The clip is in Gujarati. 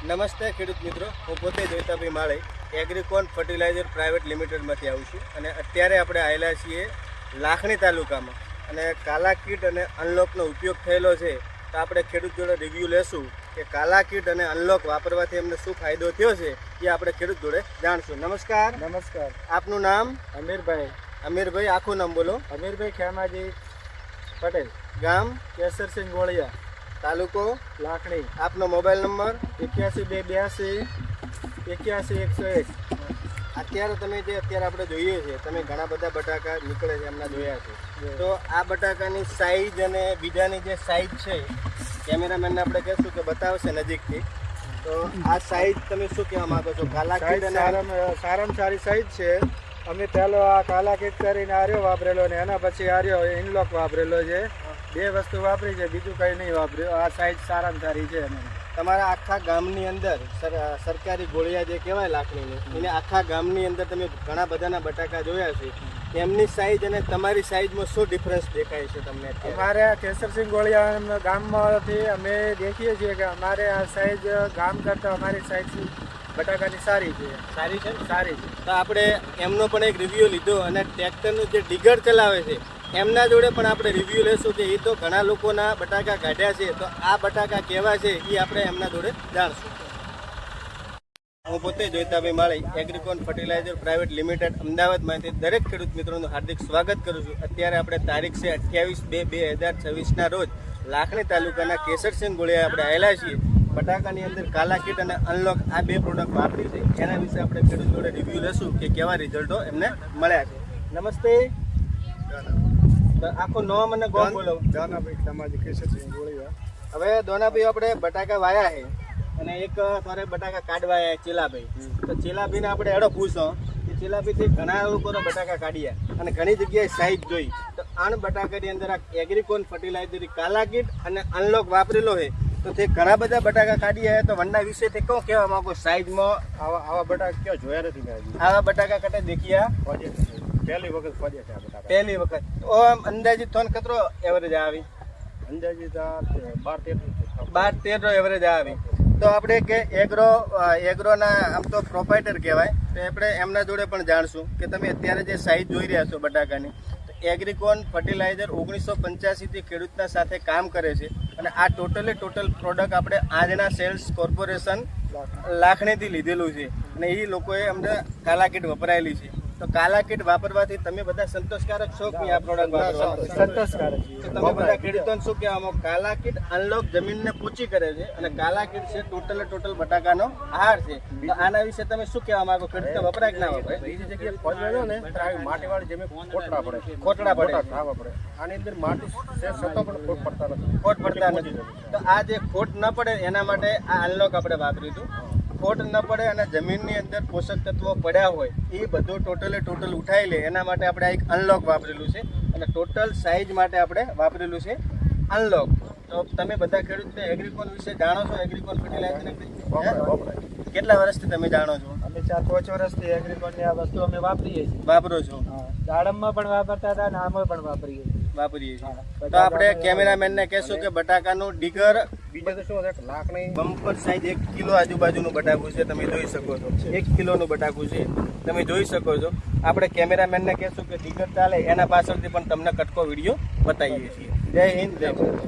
નમસ્તે ખેડૂત મિત્રો, હું પોતે જોઈતાભાઈ માળી એગ્રીકોન ફર્ટિલાઇઝર પ્રાઇવેટ લિમિટેડમાંથી આવું છું અને અત્યારે આપણે આવેલા છીએ લાખણી તાલુકામાં અને કાલા કીટ અને અનલોકનો ઉપયોગ થયેલો છે. તો આપણે ખેડૂત જોડે રિવ્યૂ લેશું કે કાલા કીટ અને અનલોક વાપરવાથી એમને શું ફાયદો થયો છે એ આપણે ખેડૂત જોડે જાણશું. નમસ્કાર. નમસ્કાર. આપનું નામ? અમીરભાઈ. અમીરભાઈ, આખું નામ બોલો. અમીરભાઈ ખેમાજી પટેલ. ગામ? કેસરસિંહ ગોળિયા. તાલુકો? લાખણી. આપનો મોબાઈલ નંબર? 81 282 81 101. અત્યારે આપણે જોઈએ છે, તમે ઘણા બધા બટાકા નીકળે છે એમના જોયા છે. તો આ બટાકાની સાઈઝ અને બીજાની જે સાઈઝ છે, કેમેરામેનને આપણે કહેશું કે બતાવશે નજીકથી. તો આ સાઈઝ તમે શું કહેવા માંગો છો? કાલા કીટ અને સારામાં સારી સાઈઝ છે. અમે પહેલો આ કાલા કીટ કરીને આર્યો વાપરેલો ને એના પછી આર્યો ઇનલોક વાપરેલો છે. બે વસ્તુ વાપરી છે, બીજું કંઈ નહીં વાપર્યું. આ સાઈઝ સારામાં સારી છે. તમારા આખા ગામની અંદર સરકારી ગોળિયા જે કહેવાય લાખણીની, એને આખા ગામની અંદર તમે ઘણા બધાના બટાકા જોયા છે. એમની સાઈઝ અને તમારી સાઈઝમાં શું ડિફરન્સ દેખાય છે તમને? અમારે કેસરસિંહ ગોળિયા ગામમાંથી અમે દેખીએ છીએ કે અમારે આ સાઈઝ ગામ કરતાં અમારી સાઈઝ બટાકાની સારી છે. સારી છે? સારી છે. તો આપણે એમનો પણ એક રિવ્યૂ લીધો અને ટ્રેક્ટરનું જે ડિગર ચલાવે છે એમના જોડે પણ આપણે રિવ્યૂ લેશું કે એ તો ઘણા લોકોના બટાકા કાઢ્યા છે. તો આ બટાકા કેવા છે એ આપણે એમના જોડે જાણશું. હું પોતે જોઈતાભાઈ માળી એગ્રીકોન ફર્ટિલાઇઝર પ્રાઇવેટ લિમિટેડ અમદાવાદમાંથી દરેક ખેડૂત મિત્રોનું હાર્દિક સ્વાગત કરું છું. અત્યારે આપણે તારીખ છે 28/2/2026ના રોજ લાખણી તાલુકાના કેસરસિંહ ગોળિયા આપણે આવેલા છીએ. બટાકાની અંદર કાલા કીટ અને અનલોક આ બે પ્રોડક્ટ વાપરી છે. એના વિશે આપણે ખેડૂત જોડે રિવ્યૂ લેશું કે કેવા રિઝલ્ટો એમને મળ્યા છે. નમસ્તે. આખું નામ અને ગામ બોલો. દાનાભાઈ ખેમાજી કેસરસિંહ ગોળિયા. હવે દોનાભાઈ, આપણે બટાકા વાયા છે અને એક તારે બટાકા કાઢવા આવ્યા ચેલાભાઈ. તો ચેલાભાઈને આપણે એડો પૂછો કે ચેલાભાઈથી ઘણા લોકોના બટાકા કાઢ્યા અને ઘણી જગ્યાએ સાઈઝ જોઈ. તો આણ બટાકાની અંદર આ એગ્રીકોન ફર્ટિલાઇઝર કાલા કીટ અને અનલોક વાપરેલો છે. તો તે ઘણા બધા બટાકા કાઢી આવ્યા. તો વંડા વિશે તે કહો કહેવા માંગો? સાઈઝમાં આવા બટાકા ક્યાં જોયા નથી મેં. આવા બટાકા કટે દેખ્યા? પહેલી વખત ફર્યા છે આ બટાકા. પહેલી વખત. તો આમ અંદાજિત થોન કેટલો એવરેજ આવી? અંદાજિત 12-13 એવરેજ આવી. તો આપણે કે એગ્રોના આમ તો પ્રોપાઇટર કહેવાય. તો આપણે એમના જોડે પણ જાણશું કે તમે અત્યારે જે સાઈઝ જોઈ રહ્યા છો બટાકાની, એગ્રીકોન ફર્ટિલાઇઝર 1985થી ખેડૂતના સાથે કામ કરે છે અને આ ટોટલ પ્રોડક્ટ આપણે આજના સેલ્સ કોર્પોરેશન લાખણીથી લીધેલું છે અને એ લોકોએ અમને કાલા કીટ વપરાયેલી છે. તો કાલા કીટ વાપરવાથી તમે બધા સંતોષકારક છો કે આ પ્રોડક્ટ વાપરવાથી? સંતોષકારક. તો તમે બધા ખેડૂતોને શું કહેવા માંગો? કાલા કીટ અનલોક જમીનને પોચી કરે છે અને કાલા કીટ છે ટોટલ બટાકાનો આહાર છે. તો આના વિશે તમે શું કહેવા માંગો? ખેડૂતો વપરાય કે ના વપરાય? બીજી જગ્યાએ ફોજવા ને માટીવાળી જમીન ખોટડા પડે. ખાવા પડે. આની અંદર માટી છે છતાં પણ ખોટ પડતા નથી. તો આ જે ખોટ ન પડે એના માટે આ અનલોક આપણે વાપર્યું હતું. ખોટ ન પડે અને જમીનની અંદર પોષક તત્વો પડ્યા હોય એ બધું ટોટલ ઉઠાવી લે એના માટે આપણે એક અનલોક વાપરેલું છે અને ટોટલ સાઈઝ માટે આપણે વાપરેલું છે અનલોક. તો તમે બધા ખેડૂતને એગ્રીકોન વિશે જાણો છો? એગ્રીકોન ફર્ટિલાઇઝર કેટલા વર્ષથી તમે જાણો છો? અમે 4-5 વર્ષથી એગ્રીકોનની આ વસ્તુ અમે વાપરીએ છીએ. વાપરો છો? દાડમમાં પણ વાપરતા હતા અને આમાં પણ વાપરીએ છીએ. તો આપણે કેમેરામેનને કહેશું કે બટાકાનું ડીગર બીજું તો શું છે, લાખણી બમ્પર સાઈઝ 1 કિલો આજુબાજુનું બટાકું છે. તમે જોઈ શકો છો 1 કિલોનું બટાકું છે. તમે જોઈ શકો છો. આપણે કેમેરામેનને કહેશું કે ડીગર ચાલે એના પાછળથી પણ તમને કટકો વિડીયો બતાવીએ છીએ. જય હિન્દ, જય ભારત.